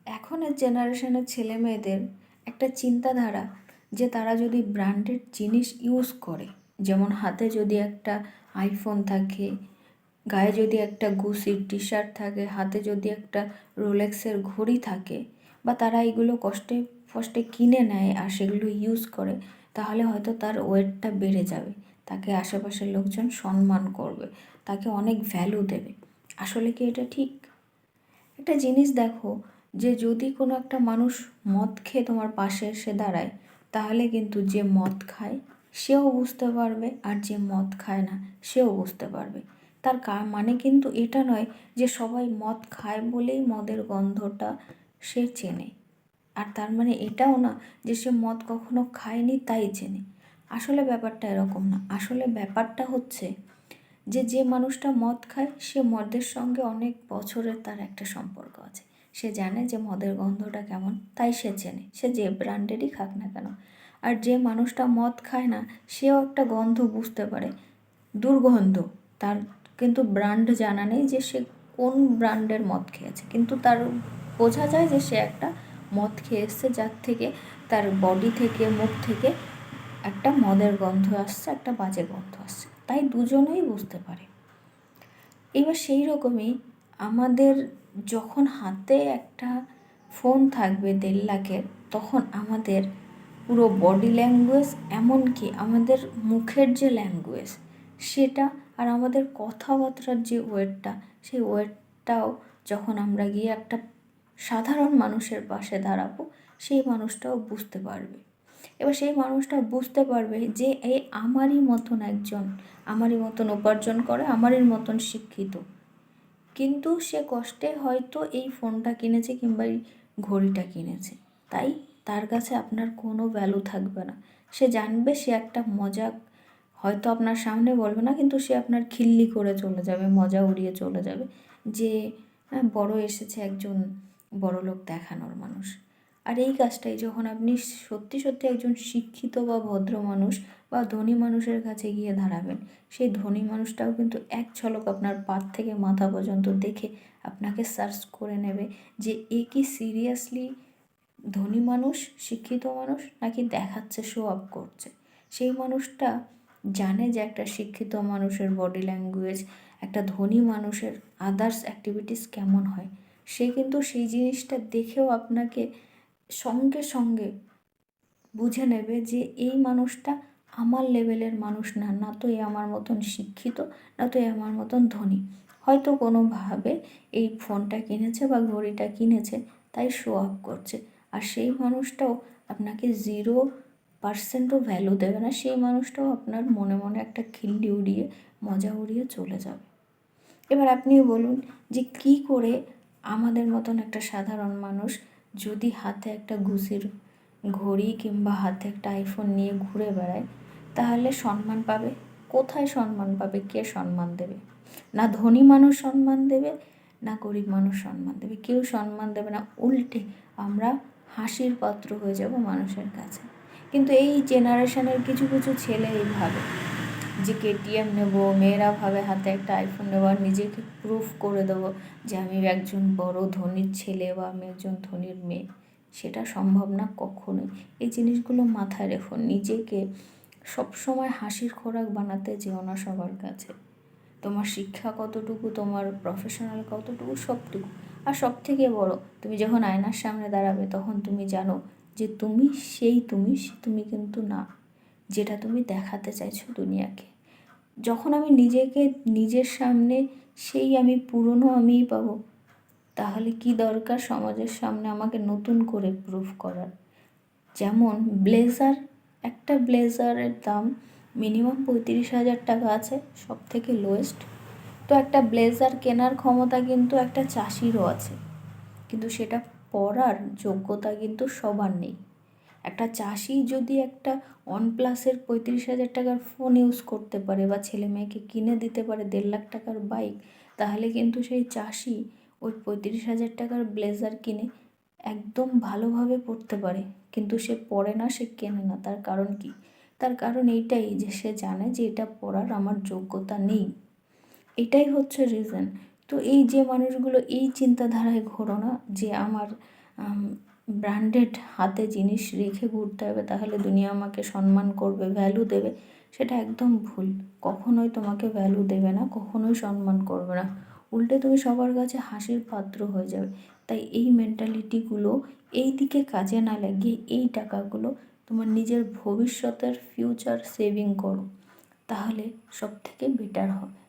এখনের জেনারেশনের ছেলে মেয়েদের একটা চিন্তাধারা যে তারা যদি ব্র্যান্ডেড জিনিস ইউজ করে, যেমন হাতে যদি একটা আইফোন থাকে, গায়ে যদি একটা গুচির টি শার্ট থাকে, হাতে যদি একটা রোলেক্সের ঘড়ি থাকে, বা তারা এগুলো কষ্টে কষ্টে কিনে নেয় আর সেগুলো ইউজ করে, তাহলে হয়তো তার ওয়েটটা বেড়ে যাবে, তাকে আশেপাশের লোকজন সম্মান করবে, তাকে অনেক ভ্যালু দেবে। আসলে কি এটা ঠিক? একটা জিনিস দেখো, যে যদি কোনো একটা মানুষ মদ খেয়ে তোমার পাশে এসে দাঁড়ায়, তাহলে কিন্তু যে মদ খায় সেও বুঝতে পারবে, আর যে মদ খায় না সেও বুঝতে পারবে। তার মানে কিন্তু এটা নয় যে সবাই মদ খায় বলেই মদের গন্ধটা সে চেনে, আর তার মানে এটাও না যে সে মদ কখনো খায়নি তাই চেনে। আসলে ব্যাপারটা এরকম না। আসলে ব্যাপারটা হচ্ছে যে যে মানুষটা মদ খায় সে মদের সঙ্গে অনেক বছরের তার একটা সম্পর্ক আছে। সে জানে যে মদের গন্ধটা কেমন, তাই সে চেনে, সে যে ব্র্যান্ডেরই খাক না কেন। আর যে মানুষটা মদ খায় না সেও একটা গন্ধ বুঝতে পারে, দুর্গন্ধ, তার কিন্তু ব্র্যান্ড জানা নেই যে সে কোন ব্র্যান্ডের মদ খেয়েছে, কিন্তু তার বোঝা যায় যে সে একটা মদ খেয়ে এসছে, যার থেকে তার বডি থেকে মুখ থেকে একটা মদের গন্ধ আসছে, একটা বাজে গন্ধ আসছে, তাই দুজনেই বুঝতে পারে। এবার সেই রকমই আমাদের যখন হাতে একটা ফোন থাকবে 1.5 লাখের, তখন আমাদের পুরো বডি ল্যাঙ্গুয়েজ, এমনকি আমাদের মুখের যে ল্যাঙ্গুয়েজ সেটা, আর আমাদের কথাবার্তার যে ওয়েটটা, সেই ওয়েটটাও যখন আমরা গিয়ে একটা সাধারণ মানুষের পাশে দাঁড়াবো, সেই মানুষটাও বুঝতে পারবে। এবার সেই মানুষটা বুঝতে পারবে যে এই আমারই মতন একজন, আমারই মতন উপার্জন করে, আমারই মতন শিক্ষিত, কিন্তু সে কষ্টে হয়তো এই ফোনটা কিনেছে কিংবা এই ঘড়িটা কিনেছে, তাই তার কাছে আপনার কোনো ভ্যালু থাকবে না। সে জানবে সে একটা মজা, হয়তো আপনার সামনে বলবে না, কিন্তু সে আপনার খিল্লি করে চলে যাবে, মজা উড়িয়ে চলে যাবে যে বড় এসেছে একজন বড়লোক দেখানোর মানুষ। আর এই কাজটাই যখন আপনি সত্যি সত্যি একজন শিক্ষিত বা ভদ্র মানুষ বা ধনী মানুষের কাছে গিয়ে দাঁড়াবেন, সেই ধনী মানুষটাও কিন্তু এক ঝলক আপনার পা থেকে মাথা পর্যন্ত দেখে আপনাকে সার্চ করে নেবে যে এ কি সিরিয়াসলি ধনী মানুষ, শিক্ষিত মানুষ, নাকি দেখাচ্ছে, শো আপ করছে। সেই মানুষটা জানে যে একটা শিক্ষিত মানুষের বডি ল্যাঙ্গুয়েজ, একটা ধনী মানুষের আদার্স অ্যাক্টিভিটিস কেমন হয়। সে কিন্তু সেই জিনিসটা দেখেও আপনাকে সঙ্গে সঙ্গে বুঝে নেবে যে এই মানুষটা আমার লেভেলের মানুষ না, না তো এ আমার মতন শিক্ষিত, না তো এ আমার মতন ধনী, হয়তো কোনোভাবে এই ফোনটা কিনেছে বা ঘড়িটা কিনেছে তাই শো আপ করছে। আর সেই মানুষটাও আপনাকে 0%ও ভ্যালু দেবে না, সেই মানুষটাও আপনার মনে মনে একটা খিল্লি উড়িয়ে মজা উড়িয়ে চলে যাবে। এবার আপনি বলুন যে কী করে আমাদের মতন একটা সাধারণ মানুষ যদি হাতে একটা গুচির ঘড়ি কিংবা হাতে একটা আইফোন নিয়ে ঘুরে বেড়ায়, তাহলে সম্মান পাবে? কোথায় সম্মান পাবে? কে সম্মান দেবে? না ধনী মানুষ সম্মান দেবে, না গরিব মানুষ সম্মান দেবে, কেউ সম্মান দেবে না। উল্টে আমরা হাসির পাত্র হয়ে যাব মানুষের কাছে। কিন্তু এই জেনারেশনের কিছু কিছু ছেলে এইভাবে যে কেটিএম নেবো, মেয়েরা ভাবে হাতে একটা আইফোন নেবো আর নিজেকে প্রুফ করে দেবো যে আমি একজন বড় ধনীর ছেলে বা আমি একজন ধনীর মেয়ে। সেটা সম্ভব না কখনোই। এই জিনিসগুলো মাথায় রেখো, নিজেকে সবসময় হাসির খোরাক বানাতে যেও না সবার কাছে। তোমার শিক্ষা কতটুকু, তোমার প্রফেশনাল কতটুকু, সবটুকু। আর সব থেকে বড়, তুমি যখন আয়নার সামনে দাঁড়াবে তখন তুমি জানো যে তুমি সেই তুমি কিন্তু না যেটা তুমি দেখাতে চাইছো দুনিয়াকে। যখন আমি নিজেকে নিজের সামনে সেই আমি পুরনো আমিই পাবো, তাহলে কি দরকার সমাজের সামনে আমাকে নতুন করে প্রুফ করার। যেমন ব্লেজার, একটা ব্লেজারের দাম মিনিমাম 35,000 টাকা আছে, সব থেকে লোয়েস্ট। তো একটা ব্লেজার কেনার ক্ষমতা কিন্তু একটা চাষিরও আছে, কিন্তু সেটা পরার যোগ্যতা কিন্তু সবার নেই। একটা চাষি যদি একটা OnePlus-এর 35,000 টাকার ফোন ইউজ করতে পারে বা ছেলে মেয়েকে কিনে দিতে পারে 1.5 লাখ টাকার বাইক, তাহলে কিন্তু সেই চাষি ওই 35,000 টাকার ব্লেজার কিনে একদম ভালোভাবে পরতে পারে। কিন্তু সে পরে না, সে কেনে না। তার কারণ কি? তার কারণ এইটাই যে সে জানে যে এটা পরার আমার যোগ্যতা নেই। এটাই হচ্ছে রিজন। তো এই যে মানুষগুলো এই চিন্তাধারায় ঘোরো না যে আমার ব্র্যান্ডেড হাতে জিনিস রেখে ঘুরতে হবে তাহলে দুনিয়া আমাকে সম্মান করবে, ভ্যালু দেবে, সেটা একদম ভুল। কখনোই তোমাকে ভ্যালু দেবে না, কখনোই সম্মান করবে না, উল্টে তুমি সবার কাছে হাসির পাত্র হয়ে যাবে। তাই এই মেন্টালিটিগুলো এই দিকে কাজে না লাগিয়ে এই টাকাগুলো তোমার নিজের ভবিষ্যতের ফিউচার সেভিং করো, তাহলে সব থেকে বেটার হবে।